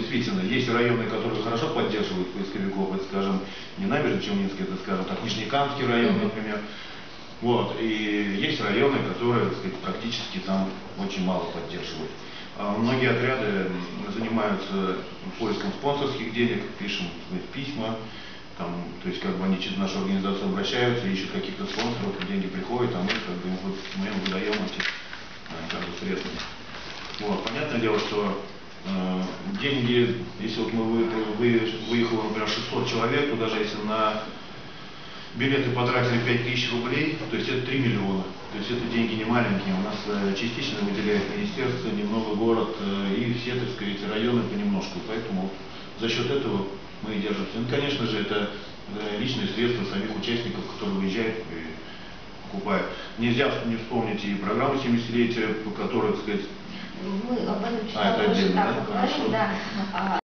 действительно, есть районы, которые хорошо поддерживают поисковиков, это, скажем, не Набережно-Челнинский, это, скажем так, Нижнекамский район, например. Вот, и есть районы, которые, так сказать, практически там очень мало поддерживают. Многие отряды занимаются поиском спонсорских денег, пишем письма, там, то есть как бы они через нашу организацию обращаются, ищут каких-то спонсоров, деньги приходят, а мы как бы мы им выдаем эти как бы, средства. Вот, понятное дело, что деньги, если вот мы выехало, например, 600 человек, то даже если на билеты потратили 5000 рублей, то есть это 3 миллиона. То есть это деньги не маленькие. У нас частично выделяет министерство, немного город и все, так сказать, районы понемножку. Поэтому за счет этого мы и держимся. Ну, конечно же, это личные средства самих участников, которые выезжают и покупают. Нельзя не вспомнить и программу 70-летия, по которой, так сказать... Мы об этом читали, это отдельно, да? да?